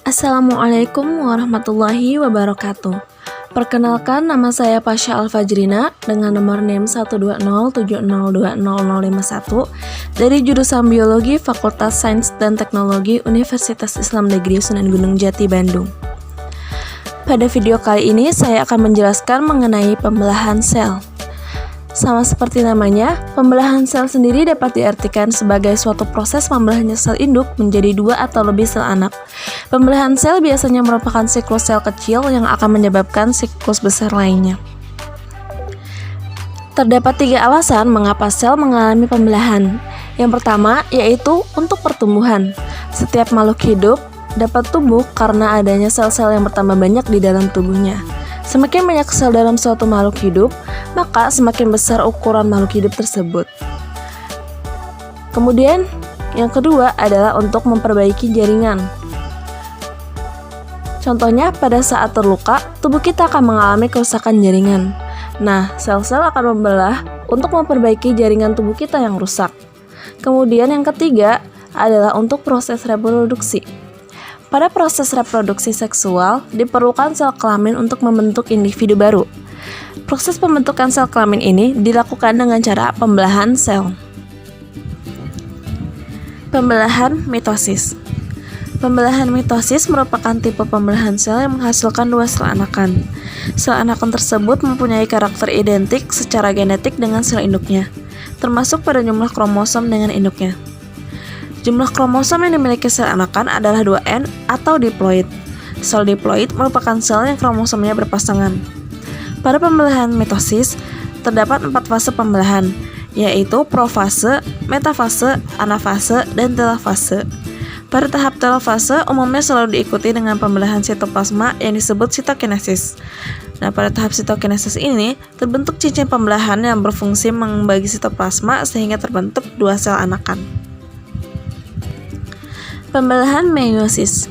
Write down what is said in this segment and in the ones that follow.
Assalamualaikum warahmatullahi wabarakatuh. Perkenalkan, nama saya Pasha Alfajrina dengan nomor NIM 12070205051 dari jurusan Biologi Fakultas Sains dan Teknologi Universitas Islam Negeri Sunan Gunung Jati, Bandung. Pada video kali ini saya akan menjelaskan mengenai pembelahan sel. Sama seperti namanya, pembelahan sel sendiri dapat diartikan sebagai suatu proses pembelahannya sel induk menjadi dua atau lebih sel anak. Pembelahan sel biasanya merupakan siklus sel kecil yang akan menyebabkan siklus besar lainnya. Terdapat 3 alasan mengapa sel mengalami pembelahan. Yang pertama yaitu untuk pertumbuhan. Setiap makhluk hidup dapat tumbuh karena adanya sel-sel yang bertambah banyak di dalam tubuhnya. Semakin banyak sel dalam suatu makhluk hidup, maka semakin besar ukuran makhluk hidup tersebut. Kemudian, yang kedua adalah untuk memperbaiki jaringan. Contohnya, pada saat terluka, tubuh kita akan mengalami kerusakan jaringan. Nah, sel-sel akan membelah untuk memperbaiki jaringan tubuh kita yang rusak. Kemudian yang ketiga adalah untuk proses reproduksi. Pada proses reproduksi seksual, diperlukan sel kelamin untuk membentuk individu baru. Proses pembentukan sel kelamin ini dilakukan dengan cara pembelahan sel. Pembelahan mitosis. Pembelahan mitosis merupakan tipe pembelahan sel yang menghasilkan 2 sel anakan. Sel anakan tersebut mempunyai karakter identik secara genetik dengan sel induknya, termasuk pada jumlah kromosom dengan induknya. Jumlah kromosom yang dimiliki sel anakan adalah 2N atau diploid. Sel diploid merupakan sel yang kromosomnya berpasangan. Pada pembelahan mitosis, terdapat 4 fase pembelahan, yaitu profase, metafase, anafase, dan telofase. Pada tahap telofase, umumnya selalu diikuti dengan pembelahan sitoplasma yang disebut sitokinesis. Nah, pada tahap sitokinesis ini, terbentuk cincin pembelahan yang berfungsi membagi sitoplasma sehingga terbentuk 2 sel anakan. Pembelahan meiosis.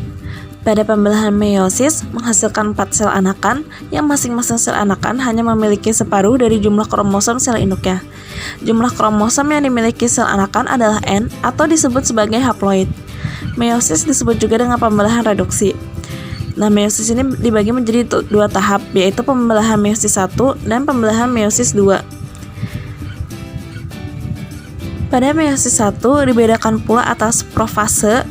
Pada pembelahan meiosis menghasilkan 4 sel anakan yang masing-masing sel anakan hanya memiliki separuh dari jumlah kromosom sel induknya. Jumlah kromosom yang dimiliki sel anakan adalah N atau disebut sebagai haploid. Meiosis disebut juga dengan pembelahan reduksi. Nah, meiosis ini dibagi menjadi 2 tahap, yaitu pembelahan meiosis 1 dan pembelahan meiosis 2. Pada meiosis 1 dibedakan pula atas profase,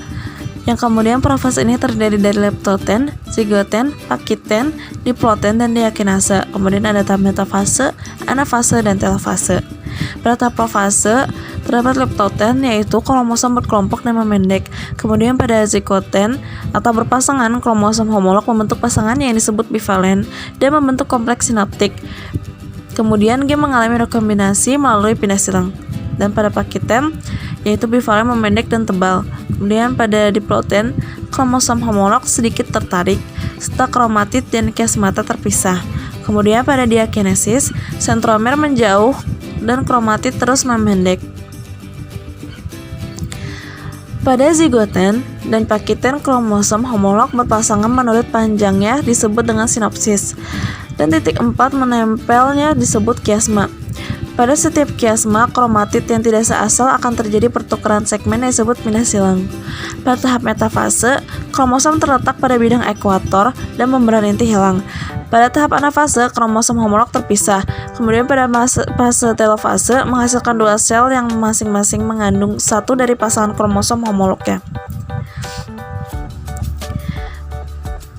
yang kemudian profase ini terdiri dari leptoten, zigoten, pakiten, diploten, dan diakinase. Kemudian ada tahap metafase, anafase, dan telofase. Pada tahap profase terdapat leptoten, yaitu kromosom berkelompok dan memendek. Kemudian pada zigoten atau berpasangan, kromosom homolog membentuk pasangan yang disebut bivalen dan membentuk kompleks sinaptik. Kemudian gen mengalami rekombinasi melalui pindah silang. Dan pada pakiten, yaitu bivalen memendek dan tebal. Kemudian pada diploten, kromosom homolog sedikit tertarik, serta kromatid dan kiasmata terpisah. Kemudian pada diakinesis, sentromer menjauh dan kromatid terus memendek. Pada zigoten dan pakiten, kromosom homolog berpasangan menurut panjangnya disebut dengan sinopsis, dan titik 4 menempelnya disebut kiasma. Pada setiap kiasma, kromatid yang tidak seasal akan terjadi pertukaran segmen yang disebut pindah silang. Pada tahap metafase, kromosom terletak pada bidang ekuator dan membran inti hilang. Pada tahap anafase, kromosom homolog terpisah. Kemudian pada fase telofase menghasilkan 2 sel yang masing-masing mengandung 1 dari pasangan kromosom homolognya.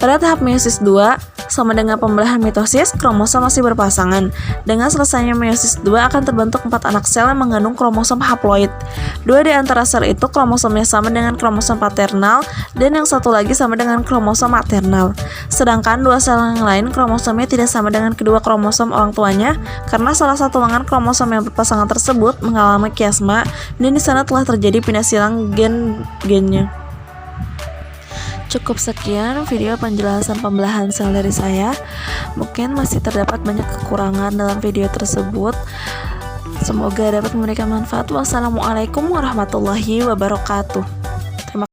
Pada tahap meiosis 2, sama dengan pembelahan mitosis, kromosom masih berpasangan. Dengan selesainya meiosis 2 akan terbentuk 4 anak sel yang mengandung kromosom haploid. 2 di antara sel itu kromosomnya sama dengan kromosom paternal dan yang satu lagi sama dengan kromosom maternal. Sedangkan 2 sel yang lain kromosomnya tidak sama dengan kedua kromosom orang tuanya karena salah satu lengan kromosom yang berpasangan tersebut mengalami kiasma dan di sana telah terjadi pindah silang gen-gennya. Cukup sekian video penjelasan pembelahan sel dari saya. Mungkin masih terdapat banyak kekurangan dalam video tersebut. Semoga dapat memberikan manfaat. Wassalamualaikum warahmatullahi wabarakatuh.